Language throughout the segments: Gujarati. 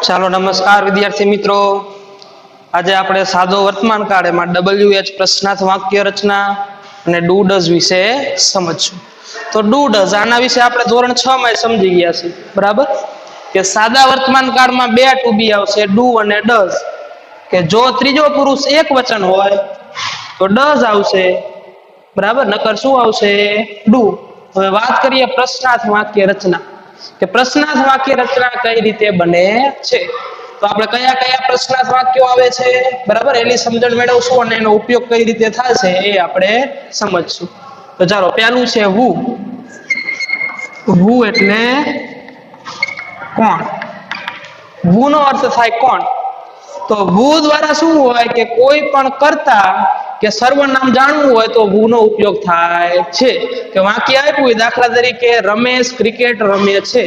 ચાલો નમસ્કાર વિદ્યાર્થી મિત્રો। આજે આપણે સાદો વર્તમાન કાળ એમાં WH પ્રશ્નાર્થ વાક્ય રચના અને ડુ ડઝ વિશે સમજશું। તો ડુ ડઝ આના વિશે આપણે ધોરણ 6 માં સમજી ગયા છીએ, બરાબર? કે સાદા વર્તમાન કાળમાં બે ટુ બી આવશે, ડુ અને ડઝ। કે જો ત્રીજો પુરુષ એક વચન હોય તો ડઝ આવશે, બરાબર? નકર શું આવશે? ડુ। હવે વાત કરીએ પ્રશ્નાર્થ વાક્ય રચના, કે પ્રશ્નાર્થ વાક્ય રચના કઈ રીતે બને છે। તો આપણે કયા કયા પ્રશ્નાર્થ વાક્યો આવે છે, બરાબર, એની સમજણ મેળવશું અને એનો ઉપયોગ કઈ રીતે થશે એ આપણે સમજશું। તો ચાલો, પહેલું છે હુ। હુ એટલે કોણ? હુ નો અર્થ થાય કોણ। તો હુ દ્વારા શું હોય કે કોઈ પણ કર્તા કે સર્વનામ જાણવું હોય તો હુ નો ઉપયોગ થાય છે। કે વાક્ય આપ્યું હોય, દાખલા તરીકે રમેશ ક્રિકેટ રમે છે,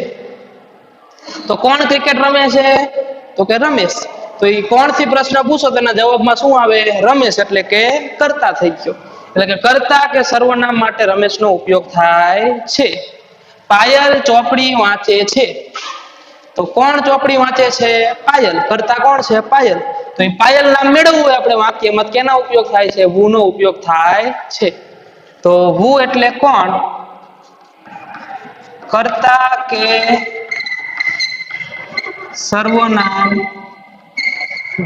તો કોણ ક્રિકેટ રમે છે? તો કે રમેશ। તો એ કોણ થી પ્રશ્ન પૂછો તેના જવાબમાં શું આવે? રમેશ, એટલે કે કર્તા થઈ ગયો। એટલે કે કર્તા કે સર્વનામ માટે રમેશનો ઉપયોગ થાય છે। પાયલ ચોપડી વાંચે છે, તો કોણ ચોપડી વાંચે છે? પાયલ। કર્તા કોણ છે? પાયલ। તો એ પાયલ નામ મેળવવું હોય આપણે વાક્યમાં, કેના ઉપયોગ થાય છે? હુ નો ઉપયોગ થાય છે। તો હુ એટલે કોણ? કર્તા કે સર્વનામ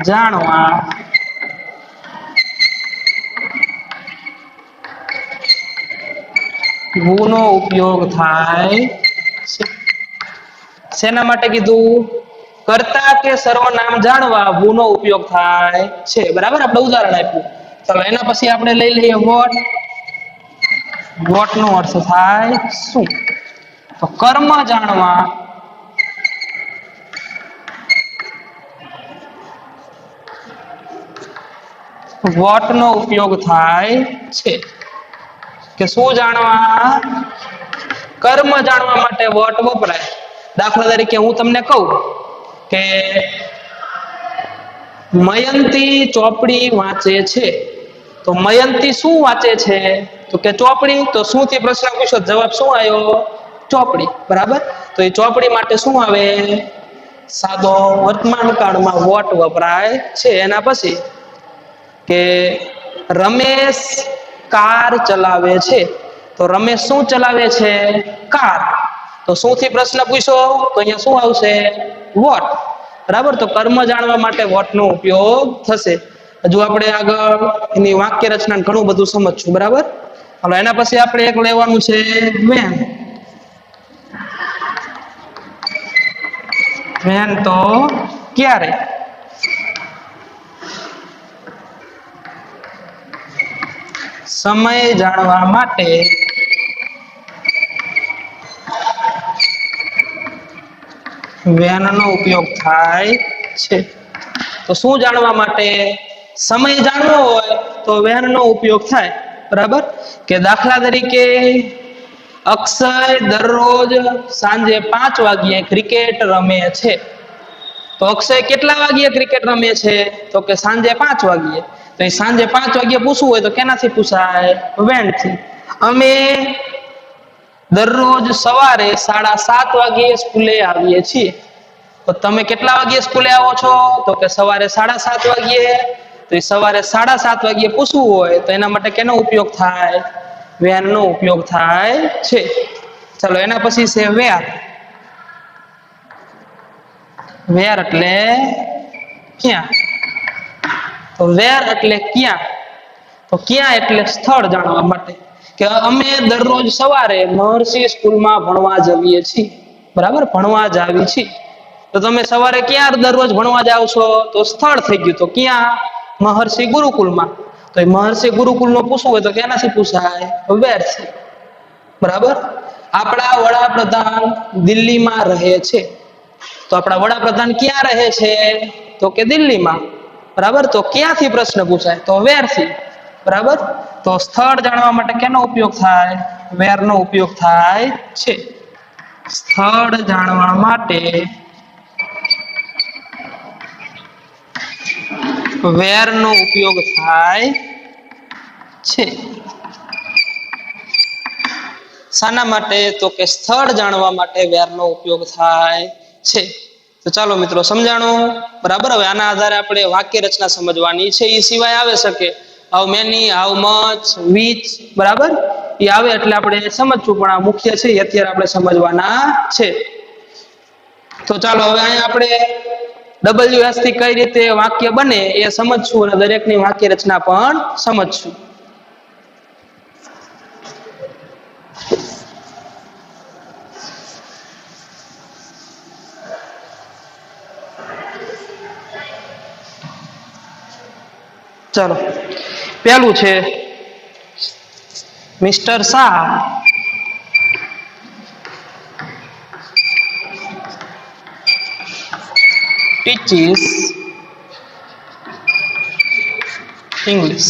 જાણવા હુ નો ઉપયોગ થાય છે। શેના માટે કીધું? કર્તા કે સર્વનામ જાણવા હુ નો ઉપયોગ થાય છે, બરાબર? આપણે ઉદાહરણ આપ્યું। ચાલો એના પછી આપણે લઈ લઈએ વોટ। વોટ નો અર્થ થાય શું? તો કર્મ જાણવા વોટ નો ઉપયોગ થાય છે। કે શું જાણવા? કર્મ જાણવા માટે વોટ વપરાય। દાખલા તરીકે હું તમને કહું કે મયંતી ચોપડી વાંચે છે, તો મયંતી શું વાંચે છે? તો કે ચોપડી। તો શું થી પ્રશ્ન પૂછો, જવાબ શું આવ્યો? ચોપડી, બરાબર? તો એ ચોપડી માટે શું આવે? સાદો વર્તમાન કાળમાં વોટ વપરાય છે। એના પછી કે રમેશ કાર ચલાવે છે, તો રમેશ શું ચલાવે છે? કાર। તો શું થી પ્રશ્ન પૂછો? તો અહીંયા શું આવશે? વોટ, બરાબર? તો કર્મ જાણવા માટે વોટ નો ઉપયોગ થશે। હજુ આપણે આગળ એની વાક્ય રચના ઘણું બધું સમજશું, બરાબર? હવે એના પછી આપણે એક લેવાનું છે વેન। વેન તો ક્યારે? સમય જાણવા માટે વેન નો ઉપયોગ થાય છે। તો શું જાણવા માટે? સમય જાણવો હોય તો વેન નો ઉપયોગ થાય, બરાબર? કે દાખલા તરીકે અક્ષય દરરોજ સાંજે 5 વાગ્યે ક્રિકેટ રમે છે, તો અક્ષય કેટલા વાગ્યે ક્રિકેટ રમે છે? તો કે સાંજે 5 વાગ્યે। તો એ સાંજે 5 વાગ્યે પૂછવું હોય તો કેનાથી પૂછાય? વેન થી। અમે દરરોજ સવારે 7:30 વાગ્યે સ્કૂલે આવીએ છીએ, તો તમે કેટલા વાગ્યે સ્કૂલે આવો છો? તો કે સવારે 7:30 વાગ્યે। તો એ સવારે 7:30 વાગ્યે પૂછવું હોય તો એના માટે કેનો ઉપયોગ થાય? વેન નો ઉપયોગ થાય છે। ચાલો એના પછી છે વેર। વેર એટલે ક્યાં? તો વેર એટલે ક્યાં? તો ક્યાં એટલે સ્થળ જાણવા માટે। કે અમે દરરોજ સવારે મહર્ષિ સ્કૂલમાં ભણવા જઈએ છીએ, બરાબર? ભણવા જાવી છીએ। તો તમે સવારે ક્યાં દરરોજ ભણવા જાવ છો? તો સ્થળ થઈ ગયું, તો ક્યાં? મહર્ષિ ગુરુકુલમાં। તો એ મહર્ષિ ગુરુકુલ નો પૂછવું હોય તો કેનાથી પૂછાય? વેર થી, બરાબર? આપણા વડાપ્રધાન દિલ્હીમાં રહે છે, તો આપણા વડાપ્રધાન ક્યાં રહે છે? તો કે દિલ્હીમાં, બરાબર? તો ક્યાંથી પ્રશ્ન પૂછાય? તો વેર થી, બરાબર? તો સ્થળ જાણવા માટે કેનો ઉપયોગ થાય? વેર નો ઉપયોગ થાય છે। સ્થળ જાણવા માટે વેર નો ઉપયોગ થાય છે। શાના માટે? તો કે સ્થળ જાણવા માટે વેર નો ઉપયોગ થાય છે। તો ચાલો મિત્રો સમજાણું બરાબર. હવે આના આધારે આપણે વાક્ય રચના સમજવાની છે. એ સિવાય આવે શકે how many, how much, which, બરાબર એ આવે એટલે આપણે સમજવું, પણ આ મુખ્ય છે એ અત્યારે આપણે સમજવાના છે. તો ચાલો હવે અહીંયા આપણે WH થી કઈ રીતે વાક્ય બને એ સમજશું અને દરેકની વાક્ય રચના પણ સમજશું. ચાલો પહેલું છે mister Shah teaches English.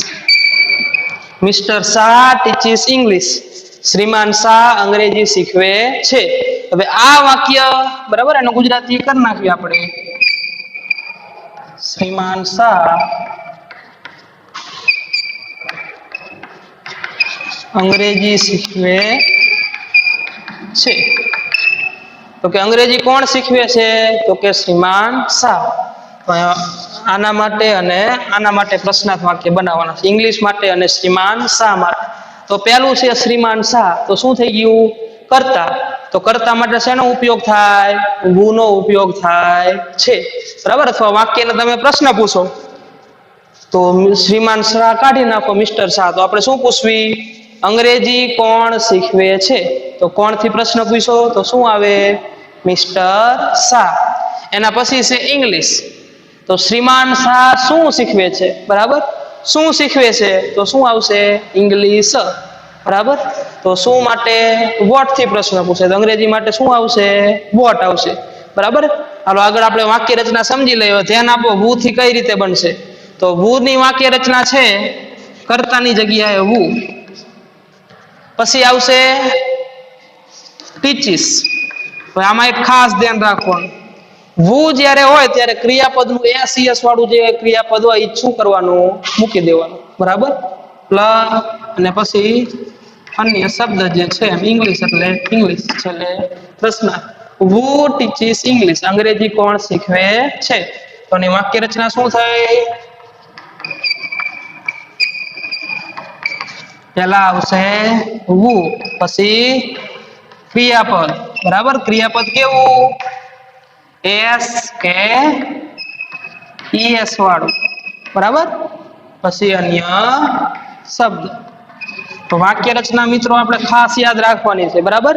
Mister Shah teaches English. શ્રીમાન શાહ અંગ્રેજી શીખવે છે. હવે આ વાક્ય બરાબર એનો ગુજરાતી કરી નાખ્યું આપણે. શ્રીમાન શાહ અંગ્રેજી શીખવે છે. તો કે અંગ્રેજી કોણ શીખવે છે? તો કે શ્રીમાન શાહ. આના માટે અને આના માટે પ્રશ્નાર્થ વાક્ય બનાવવાના છે. ઇંગ્લિશ માટે અને શ્રીમાન શાહ માટે. તો પહેલું છે શ્રીમાન શાહ, તો શું થઈ ગયું? કર્તા. તો કર્તા માટે શેનો ઉપયોગ થાય? who નો ઉપયોગ થાય છે, બરાબર. અથવા વાક્યને તમે પ્રશ્ન પૂછો તો શ્રીમાન શાહ કાઢી નાખો મિસ્ટર શાહ, તો આપણે શું પૂછવી? અંગ્રેજી કોણ શીખવે છે? તો કોણથી પ્રશ્ન પૂછો તો શું આવે? મિસ્ટર શાહ. એના પછી છે ઇંગ્લિશ. તો શ્રીમાન શાહ શું શીખવે છે? બરાબર. શું શીખવે છે તો શું આવશે? ઇંગ્લિશ, બરાબર. તો શું માટે વોટ થી પ્રશ્ન પૂછે તો અંગ્રેજી માટે શું આવશે? વોટ આવશે, બરાબર. હાલો આગળ આપણે વાક્ય રચના સમજી લઈએ. ધ્યાન આપો who થી કઈ રીતે બનશે. તો who ની વાક્ય રચના છે કર્તાની જગ્યાએ who, પછી આવશે teaches. હવે આમાં એક ખાસ ધ્યાન રાખવાનું, who જ્યારે હોય ત્યારે ક્રિયાપદનું એસ વાળું જે ક્રિયાપદ હોય એ શું કરવાનું? મૂકી દેવાનું, બરાબર. પ્લસ અને પછી અન્ય શબ્દ જે છે ઇંગ્લિશ એટલે ઇંગ્લિશ છેલ્લે પ્રશ્ન. who teaches English. અંગ્રેજી કોણ શીખવે છે? તો એની વાક્ય રચના શું થઈ? પહેલા આવશે who, પછી ક્રિયાપદ, બરાબર. ક્રિયાપદ કેવું? એસ કે ઈએસ વાળું, બરાબર. પછી અન્ય શબ્દ. તો વાક્ય રચના મિત્રો આપણે ખાસ યાદ રાખવાની છે, બરાબર.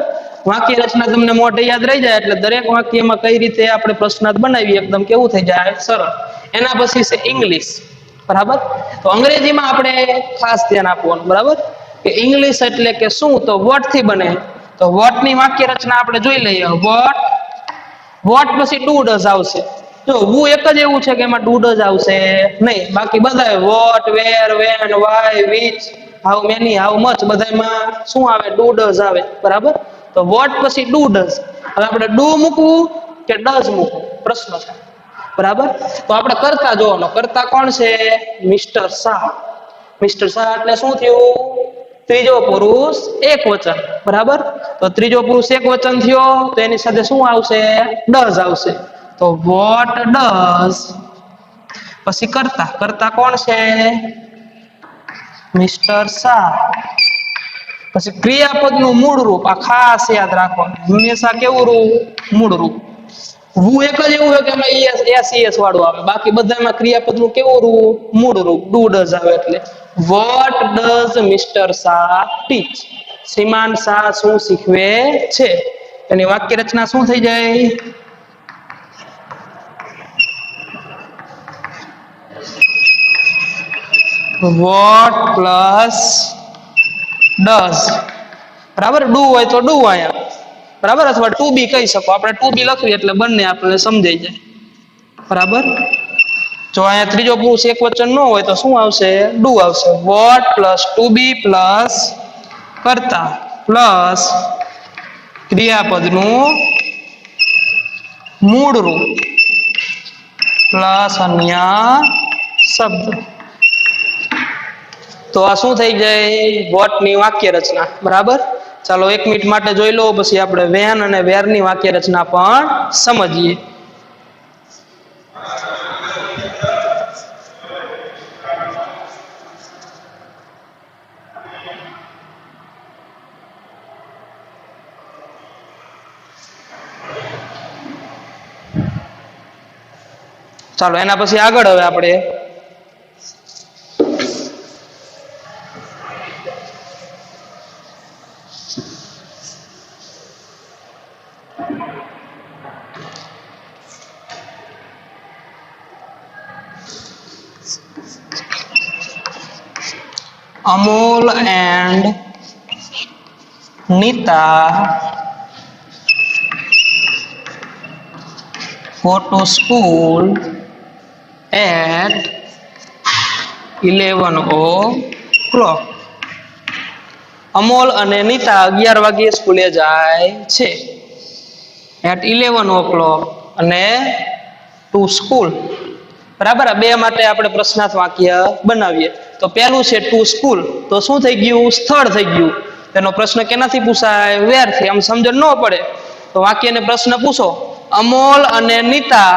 વાક્ય રચના તમને મોઢે યાદ રહી જાય એટલે દરેક વાક્યમાં કઈ રીતે આપણે પ્રશ્નાર્થ બનાવીએ એકદમ કેવું થઈ જાય? સરળ. એના પછી છે ઇંગ્લિશ, બરાબર. તો અંગ્રેજીમાં આપણે ખાસ ધ્યાન આપવાનું, બરાબર. કે ઇંગ્લિશ એટલે કે શું? તો વોટ થી બને. તો વોટ ની વાક્ય રચના આપણે જોઈ લઈએ. વોટ, વોટ પછી ડુ ડઝ આવશે. જો હું એક જ એવું છે કે એમાં ડુ ડઝ આવશે નહીં, બાકી બધા what, where, when, why, which, how many, how much બધામાં શું આવે? ડુ ડઝ આવે, બરાબર. તો વોટ પછી ડુ ડઝ. હવે આપણે ડુ મૂકવું કે ડઝ મૂકવું પ્રશ્ન છે, બરાબર. તો આપણે કરતા જોવાનો. કરતા કોણ છે? મિસ્ટર શાહ. મિસ્ટર શાહ એટલે શું થયું? ત્રીજો પુરુષ એક વચન, બરાબર. તો ત્રીજો પુરુષ એક વચન થયો તો એની સાથે શું આવશે? ડઝ આવશે. તો વોટ ડઝ, પછી કરતા. કરતા કોણ છે? મિસ્ટર શાહ. પછી ક્રિયાપદનું મૂળ રૂપ. આ ખાસ યાદ રાખવાનું, હંમેશા કેવું રૂપ? મૂળ રૂપ. હું એક જ એવું હોય કે એમાં એસ વાળું આવે, બાકી બધામાં ક્રિયાપદનું કેવું રૂપ? મૂળ રૂપ. ડુ ડઝ આવે એટલે વોટ ડઝ મિસ્ટર શાહ ટીચ. શ્રીમાન શાહ શું શીખવે છે? એની વાક્ય રચના શું થઈ જાય? વોટ પ્લસ ડઝ, બરાબર. ડુ હોય તો ડુ આયા, બરાબર. અથવા ટુ બી કહી શકો. આપણે ટુ બી લખીએ એટલે બંને આપણને સમજાઈ જાય, બરાબર. જો અહીંયા ત્રીજો પુરુષ એક વચન ન હોય તો શું આવશે? ડુ આવશે. વોટ પ્લસ ટુ બી પ્લસ કરતા પ્લસ ક્રિયાપદનું મૂળ રૂપ પ્લસ અન્ય શબ્દ. તો આ શું થઈ જાય? વોટ ની વાક્ય રચના, બરાબર. ચાલો 1 મિનિટ માટે જોઈ લો, પછી આપણે વેન અને વેર ની વાક્ય રચના પણ સમજીએ. ચાલો એના પછી આગળ હવે આપણે Amol and Nita go to school at 11 o'clock. Amol અને નીતા 11 વાગ્યે સ્કૂલે જાય છે. એટ 11 o'clock અને ટુ સ્કૂલ. બરાબર, આ બે માટે આપણે પ્રશ્નાર્થ વાક્ય બનાવીએ. તો પહેલું છે ટુ સ્કૂલ, તો શું થઈ ગયું? સ્થળ થઈ ગયું. તેનો પ્રશ્ન કેનાથી પૂછાય? વેર થી. આમ સમજણ ન પડે તો વાક્યને પ્રશ્ન પૂછો, અમોલ અને નીતા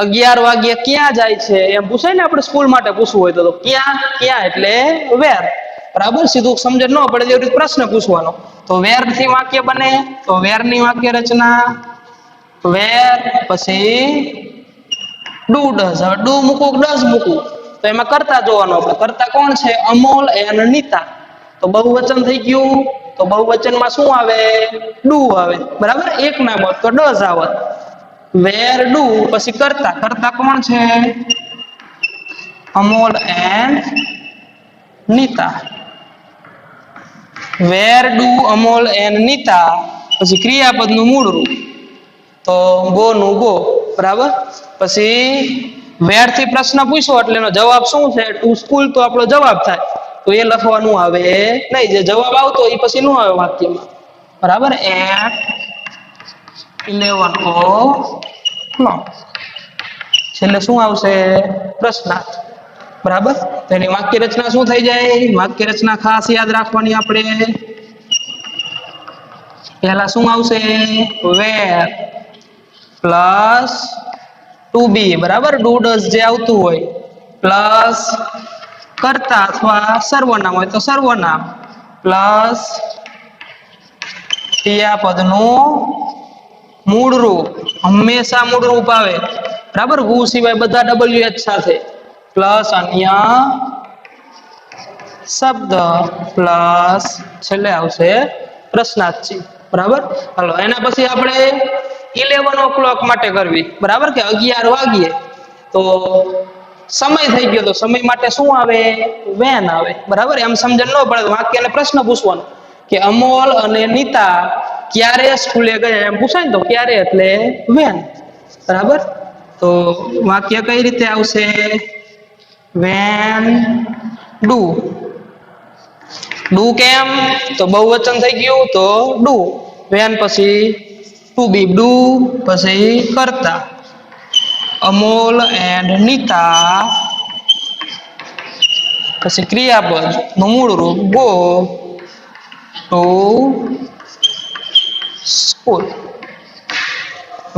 11 વાગ્યે ક્યાં જાય છે? એમ પૂછાય ને. આપણે સ્કૂલ માટે પૂછવું હોય તો ક્યાં, ક્યાં એટલે વેર. બરાબર, સીધું સમજણ ન પડે એવી રીતે પ્રશ્ન પૂછવાનો. તો વેર થી વાક્ય બને. તો વેર ની વાક્ય રચના વેર, પછી ડુ ડઝ. હવે ડુ મૂકવું ડઝ મૂકવું તો એમાં કરતા જોવાનો. આપણે કરતા કોણ છે? અમોલ અને નીતા. તો બહુવચન થઈ ગયું. તો બહુવચનમાં શું આવે? ડુ આવે. બરાબર, એક નામ હોત તો ડઝ આવત. વેર ડુ પછી કરતા. કરતા કોણ છે? Amol and Nita. Where do Amol and Nita પછી ક્રિયાપદનું મૂળ રૂપ તો ગો નું ગો. બરાબર, પછી વેર થી પ્રશ્ન પૂછ્યો એટલે એનો જવાબ શું છે? ટુ સ્કૂલ તો આપણો જવાબ થાય. તો એ લખવાનું આવે નહીં. જે જવાબ આવતો એ પછી નો આવે વાક્યમાં. બરાબર, એટ 11 o'clock. છેલ્લે શું આવશે? પ્રશ્નાર્થ. બરાબર, તો એની વાક્ય રચના શું થઈ જાય? વાક્ય રચના ખાસ યાદ રાખવાની આપણે. પહેલા શું આવશે? વેર પ્લસ ટુ બી. બરાબર, ડુ ડઝ જે આવતું હોય પ્લસ કરતા અથવા સર્વનામ હોય તો સર્વનામ પ્લસ ક્રિયાપદનું મૂળ રૂપ. હંમેશા મૂળ રૂપ આવે. બરાબર, વુ સિવાય બધા WH સાથે પ્લસ અન્ય શબ્દ પ્લસ છેલ્લે આવશે પ્રશ્નાર્થ ચિહ્ન. બરાબર, હાલો એના પછી આપણે 11 o'clock માટે કરવી. બરાબર, કે 11 વાગ્યે. તો સમય થઈ ગયો તો સમય માટે શું આવે? વેન આવે. બરાબર, એમ સમજણ ન પડે વાક્યને પ્રશ્ન પૂછવાનો કે અમોલ અને નીતા ક્યારે સ્કૂલે ગયા? એમ પૂછાય ને તો ક્યારે એટલે વેન. બરાબર, તો વાક્ય કઈ રીતે આવશે? When do. ડુ કેમ? તો બહુવચન થઈ ગયું તો ડુ. વેન પછી ટુ બી ડુ પછી કરતા. અમોલ એન્ડ નીતા પછી ક્રિયાપદ નું મૂળ રૂપ go to school.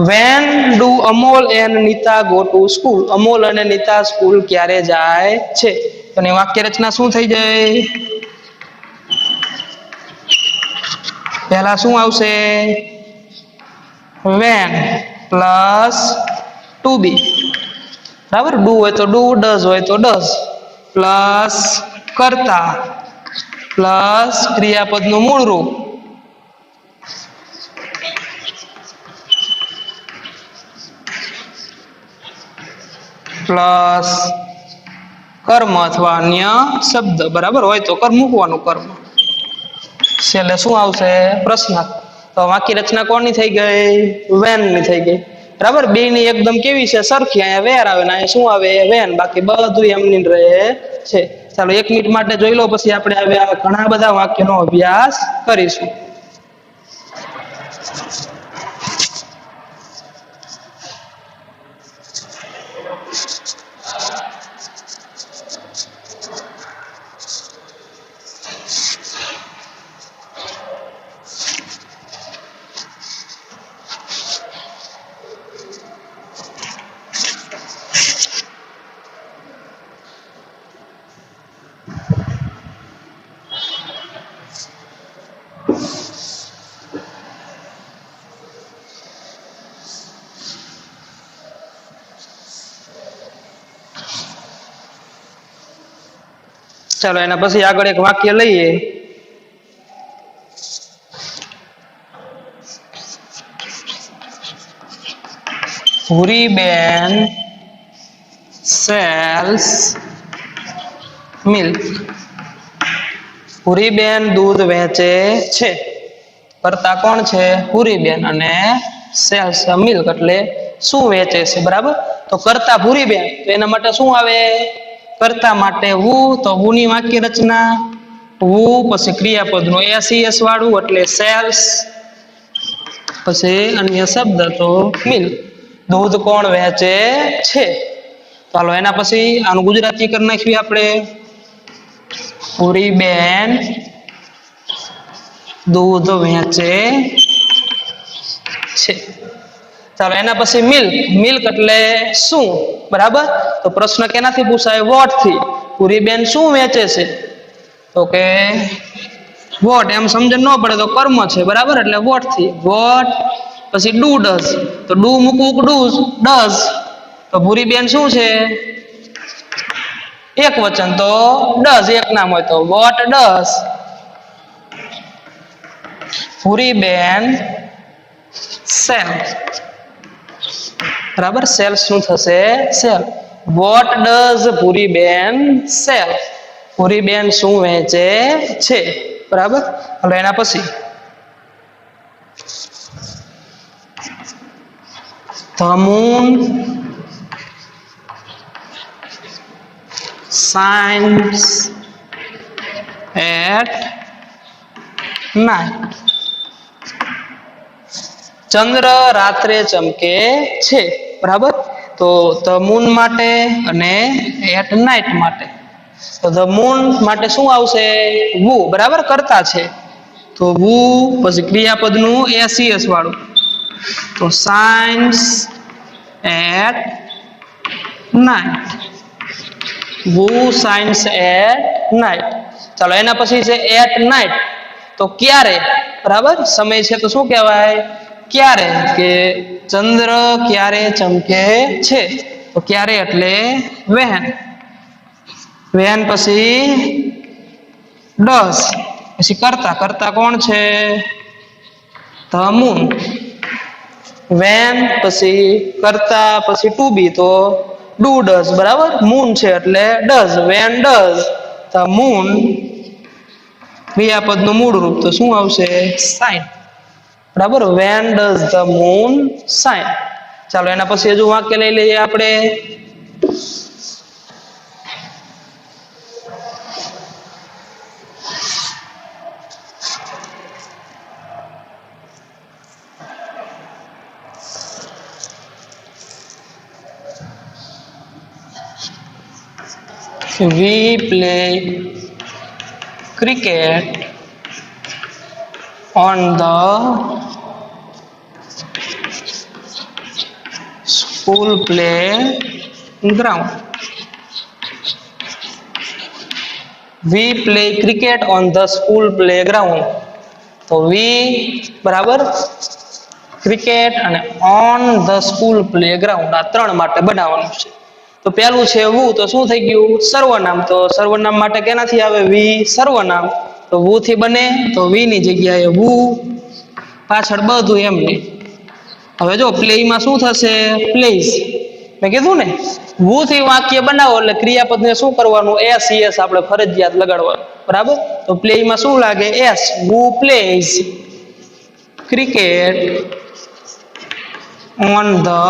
When do Amol and Nita go to school. Amol અને નીતા સ્કૂલ ક્યારે જાય છે? અને વાક્ય રચના શું થઈ જાય? પહેલા શું આવશે? વેન પ્લસ ટુ બી. બરાબર, ડુ હોય તો ડુ, ડઝ હોય તો ડઝ પ્લસ કરતા પ્લસ ક્રિયાપદનું મૂળ રૂપ પ્લસ કર્મ અથવા અન્ય શબ્દ. બરાબર, હોય તો કર્મ મૂકવાનું. કર્મ છેલ્લે શું આવશે? પ્રશ્ન. તો વાક્ય રચના કોની થઈ ગઈ? વેન ની થઈ ગઈ. બરાબર, બે ની એકદમ કેવી છે? સરખી. અહીંયા વેર આવે ને અહીંયા શું આવે? વેન. બાકી બધું એમની રહે છે. ચાલો 1 મિનિટ માટે જોઈ લો, પછી આપણે હવે ઘણા બધા વાક્યનો અભ્યાસ કરીશું. ચાલો એના પછી આગળ એક વાક્ય લઈએ. Bhuriben cells milk. ભૂરીબેન દૂધ વેચે છે. કરતા કોણ છે? ભૂરીબેન. અને સેલ્સ મિલ્ક એટલે શું વેચે છે, બરાબર. તો કરતા ભૂરીબેન, તો એના માટે શું આવે? કરતા માટે વુ. તો વુ ની વાક્ય રચના વુ, પછી ક્રિયાપદનું એસ વાળું એટલે સેલ્સ, પછી અન્ય શબ્દ તો મિલ્ક. દૂધ કોણ વેચે છે? ચાલો એના પછી આનું ગુજરાતી કરી નાખીએ આપણે. ભૂરીબેન દૂધ વેચે છે. ચાલો એના પછી મિલ્ક. મિલ્ક એટલે શું, બરાબર. તો પ્રશ્ન કેનાથી પૂછાય? વોટ થી. ભૂરીબેન શું વેચે છે? તો કે વોટ, એમ સમજણ ન પડે તો કર્મ છે, બરાબર. એટલે વોટ થી. વોટ, પછી ડુ ડઝ. તો ડુ મૂકવું ડઝ. તો ભૂરીબેન શું છે? એક વચન, તો ડઝ એક નામ હોય તો વોટ ડઝ ભૂરીબેન સેલ. બરાબર. સેલ શું થશે? Cell. What does Bhuriben cell. Bhuriben શું વેચે છે, બરાબર. હવે એના પછી the moon shines at night. ચંદ્ર રાત્રે ચમકે છે, બરાબર. તો ધ મૂન માટે અને એટ નાઇટ માટે. તો ધ મૂન માટે શું આવશે? વુ, બરાબર. કરતા છે તો વુ, પછી ક્રિયાપદનું એસ વાળું તો shines at night. Who shines at night. ચાલો એના પછી છે એટ નાઇટ. તો ક્યારે, બરાબર. સમય છે તો શું કહેવાય? ક્યારે. કે ચંદ્ર ક્યારે ચમકે છે? તો ક્યારે એટલે વેન. વેન પછી ડઝ, પછી કરતા. કરતા કોણ છે? The moon. વેન પછી કરતા, પછી ટુ બી તો ડુ ડઝ, બરાબર. મૂન છે એટલે does. When does the moon. ક્રિયાપદનું મૂળ રૂપ તો શું આવશે? સાઇન, બરાબર. When does the moon shine. ચાલો એના પછી હજુ વાક્ય લઈ લઈએ આપણે. We play cricket on the school playground. We play cricket on the school playground. તો we, બરાબર. ક્રિકેટ અને ઓન ધ સ્કૂલ પ્લેગ્રાઉન્ડ, આ ત્રણ માટે બનાવવાનું છે. તો પેલું છે વુ, તો શું થઈ ગયું? સર્વનામ. તો સર્વનામ માટે કેનાથી આવે? વી, સર્વનામ. તો વુ થી બને તો વી ની જગ્યાએ વુ, પાછળ બધું એમને. હવે જો પ્લેમાં શું થશે? પ્લેઝ. મેં કીધું ને, વુ થી વાક્ય બનાવો એટલે ક્રિયાપદને શું કરવાનું? એસ આપણે ફરજિયાત લગાડવાનું, બરાબર. તો પ્લેમાં શું લાગે? S. Who plays cricket on the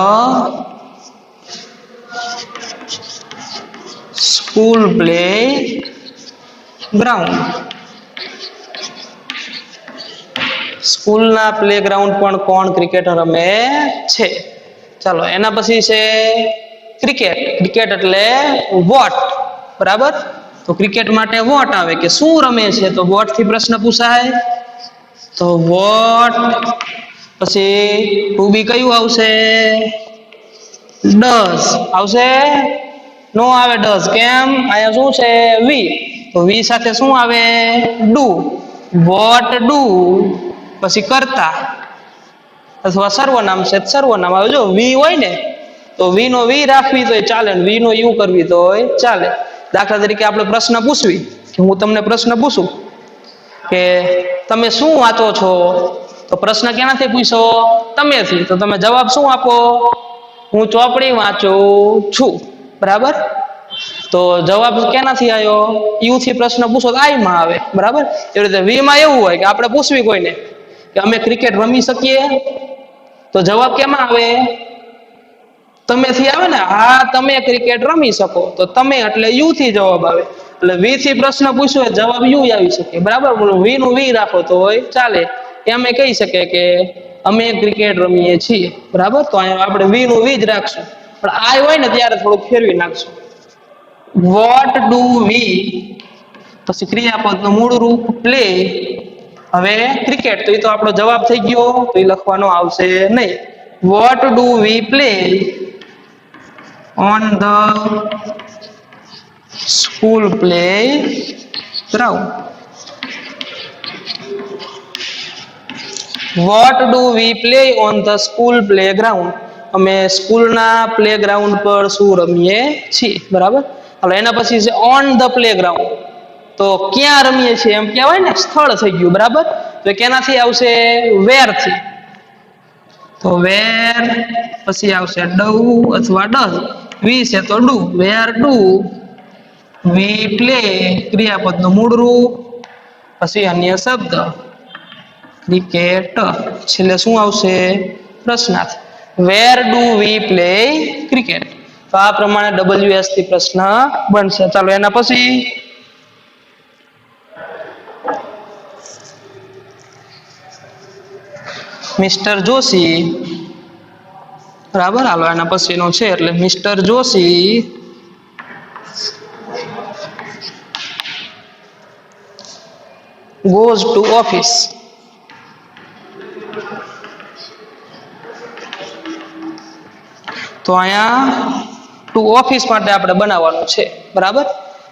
school playground. સ્કૂલના પ્લેગ્રાઉન્ડ પણ કોણ? ક્રિકેટ રમે છે. ચાલો એના પછી છે ક્રિકેટ. ક્રિકેટ એટલે વોટ, બરાબર. તો ક્રિકેટ માટે વોટ આવે કે શું રમે છે? તો વોટ થી પ્રશ્ન પૂછાય. તો વોટ, પછી ટુ બી કયું આવશે? ડઝ આવશે? નો આવે ડઝ. કેમ? અહીંયા શું છે? વી. તો વી સાથે શું આવે? ડુ. વોટ ડુ, પછી કરતા અથવા સર્વનામ છે સર્વનામ આવે. જો વી હોય ને તો વી નો વી રાખવી તો ચાલે, વી નો યુ કરવી તો ચાલે. દાખલા તરીકે આપણે પ્રશ્ન પૂછવી કે હું તમને પ્રશ્ન પૂછું કે તમે શું વાંચો છો, તો પ્રશ્ન ક્યાંથી પૂછ્યો? તમેથી. તો તમે જવાબ શું આપો? હું ચોપડી વાંચું છું. બરાબર? તો જવાબ ક્યાંથી આવ્યો? યુ થી પ્રશ્ન પૂછો તો આઈ માં આવે. બરાબર? એવી રીતે વી માં એવું હોય કે આપણે પૂછવી કોઈને કે અમે ક્રિકેટ રમી શકીએ, તો જવાબ કેમાં આવે? તમેથી આવે ને. હા, તમે ક્રિકેટ રમી શકો. તો તમે એટલે યુ થી જવાબ આવે. એટલે વી થી પ્રશ્ન પૂછ્યો હોય જવાબ યુ આવી શકે. બરાબર? વી નું વી રાખો તો હોય ચાલે. એમ કહી શકે કે અમે ક્રિકેટ રમીએ છીએ. બરાબર? તો અહીંયા આપણે વી નું વી જ રાખશું. પણ આઈ હોય ને ત્યારે થોડુંક ફેરવી નાખશું. વોટ ડુ વી, પછી ક્રિયાપદનું મૂળ રૂપ પ્લે. હવે ક્રિકેટ, તો એ તો આપણો જવાબ થઈ ગયો, તો એ લખવાનો આવશે નહીં. What do we play on the school play ground. What do we play on the school play ground. અમે સ્કૂલના પ્લે ગ્રાઉન્ડ પર શું રમીએ છીએ. બરાબર? હવે એના પછી છે ઓન ધ પ્લે ગ્રાઉન્ડ. તો ક્યાં રમીએ છીએ એમ કહેવાય ને, સ્થળ થઈ ગયું. બરાબર? તો કેનાથી આવશે? વેર થી. તો વેર પછી આવશે ડુ અથવા ડઝ. વી છે તો do. Where do we play, ક્રિયાપદનું મૂળ રૂપ, પછી અન્ય શબ્દ ક્રિકેટ. છેલ્લે શું આવશે? પ્રશ્નાર્થ. વેર ડુ વી પ્લે ક્રિકેટ. તો આ પ્રમાણે WS થી પ્રશ્ન બનશે. ચાલો એના પછી મિસ્ટર જોશી. બરાબર? હાલો એના પછીનો છે એટલે mister Joshi goes to office. તો અહીંયા ટુ ઓફિસ માટે આપણે બનાવવાનું છે. બરાબર?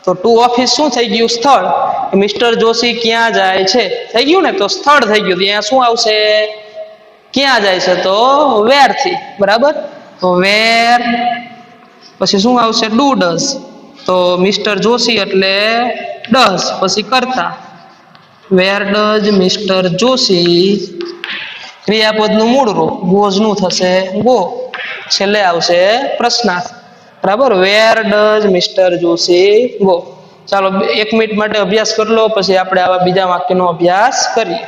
તો ટુ ઓફિસ શું થઈ ગયું? સ્થળ. મિસ્ટર જોશી ક્યાં જાય છે થઈ ગયું ને, તો સ્થળ થઈ ગયું. અહીંયા શું આવશે? ક્યાં જાય છે? તો વેર થી. બરાબર? તો વેર પછી શું આવશે? Do does. તો મિસ્ટર જોશી એટલે ડઝ પછી કરતા. વેર ડઝ મિસ્ટર જોશી, ક્રિયાપદનું મૂળ રૂપ ગોઝ નું થશે ગો. છેલ્લે આવશે પ્રશ્નાર્થ. બરાબર? Where does mister Joshi go. ચાલો 1 મિનિટ માટે અભ્યાસ કરી લો, પછી આપણે આવા બીજા વાક્યનો અભ્યાસ કરીએ.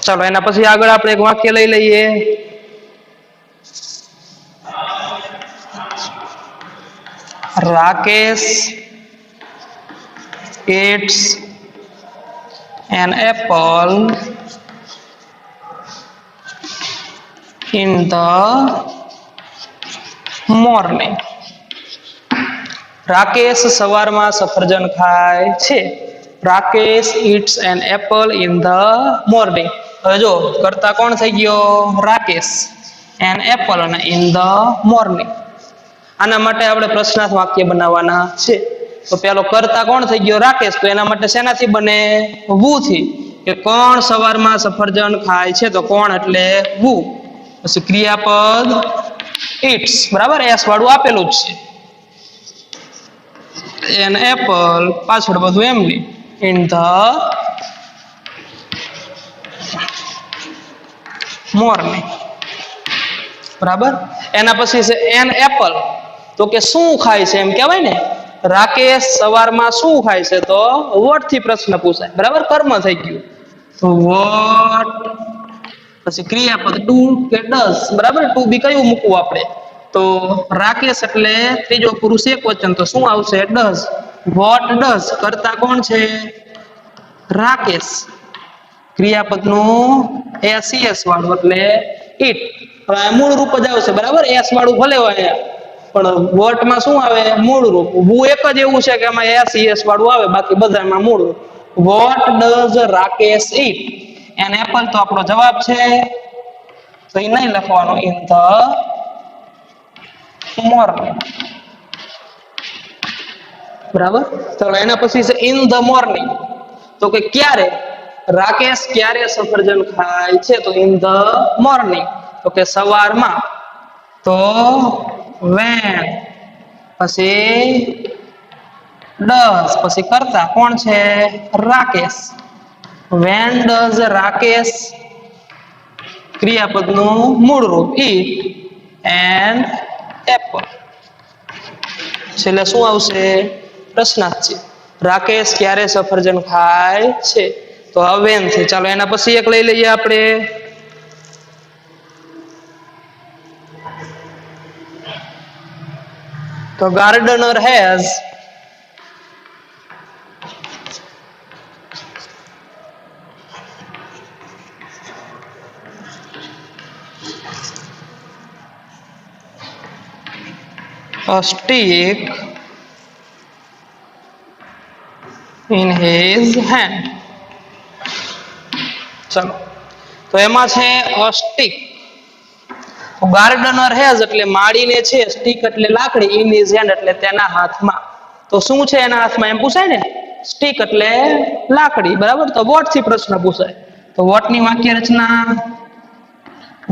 ચાલો એના પછી આગળ આપણે એક વાક્ય લઈ લઈએ. Rakesh eats an apple in the morning. Rakesh સવારમાં સફરજન ખાય છે. Rakesh eats an apple in the morning. હવે જો કરતા કોણ થઈ ગયો? રાકેશ. an apple અને in the morning. આના માટે આપણે પ્રશ્નાર્થ વાક્ય બનાવવાના છે. તો પેલો કરતા કોણ થઈ ગયો? રાકેશ. તો એના માટે શેનાથી બને? વુ થી. કે કોણ સવારમાં સફરજન ખાય છે? તો કોણ એટલે વુ. પછી ક્રિયાપદ eats. બરાબર? એસ વાળું આપેલું જ છે. an apple પાછળ બધું એમની in the morning. બરાબર? એના પછી છે an apple. તો કે શું ખાય છે એમ કહેવાય ને. રાકેશ સવારમાં શું ખાય છે? તો વોટ થી પ્રશ્ન પૂછાય. બરાબર? કર્મ થઈ ગયું. તો વોટ પછી ક્રિયાપદ ડુ કે ડઝ. બરાબર? ટુ બી કયું મૂકવું આપણે? તો રાકેશ એટલે ત્રીજો પુરુષ એકવચન, તો શું આવશે? ડઝ. What does. કરતા કોણ છે? રાકેશ. ક્રિયાપદનું એસ વાળું એટલે ઇટ. હવે મૂળ રૂપ જ આવશે. બરાબર? એસ વાળું ભલે હોય પણ વોટમાં શું આવે? મૂળ રૂપ. વુ એક જ એવું છે કે આમાં એસ વાળું આવે, બાકી બધામાં મૂળ રૂપ. What does Rakesh it an apple. તો આપણો જવાબ છે તો એ નહીં લખવાનો ઇન ધ મોર્નિંગ. બરાબર. ચાલો એના પછી છે ઇન ધ મોર્નિંગ. તો કે ક્યારે રાકેશ ક્યારે સફરજન ખાય છે? તો ઇન ધ મોર્નિંગ. તો કે સવારમાં. તો when, પછી does, પછી કરતા કોણ છે? રાકેશ. when does રાકેશ, ક્રિયાપદનું મૂળ રૂપ eat and apple. છેલ્લે શું આવશે? પ્રશ્નાર્થ છે. રાકેશ ક્યારે સફરજન ખાય છે? તો હવે છે. ચાલો એના પછી એક લઈ લઈએ આપણે. તો gardener has a stick in his hand. ચલો તો એમાં છે a stick. ગાર્ડનર હેઝ એટલે માળીને છે, સ્ટીક એટલે લાકડી, ઇન હિઝ હેન્ડ એટલે તેના હાથમાં. તો શું છે એના હાથમાં એમ પૂછાય ને. સ્ટીક એટલે લાકડી, બરાબર. તો વોટ થી પ્રશ્ન પૂછાય. તો વોટ ની વાક્ય રચના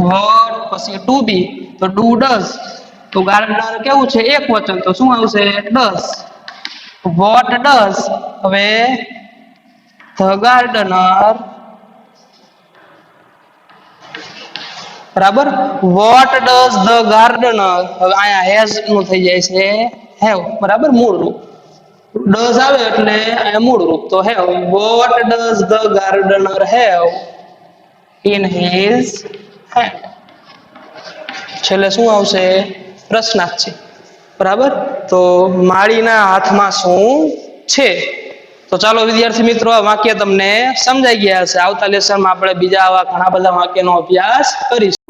વોટ, પછી ટુ બી, તો ડુ ડઝ. તો ગાર્ડનર કેવું છે? એક વચન, તો શું આવશે? ડઝ. What does. હવે ધ ગાર્ડનર, બરાબર. What does the gardener. હવે અહીંયા હેઝ નું થઈ જાય છે હેવ, બરાબર. મૂળ રૂપ ડઝ આવે એટલે અહીંયા મૂળ રૂપ તો have. What does the gardener have in his hand. છેલ્લે શું આવશે? પ્રશ્નાર્થ છે, બરાબર. તો માળીના હાથમાં શું છે? તો ચાલો વિદ્યાર્થી મિત્રો, આ વાક્ય તમને સમજાઈ ગયા હશે. આવતા લેસનમાં આપણે બીજા આવા ઘણા બધા વાક્યનો અભ્યાસ કરીશું.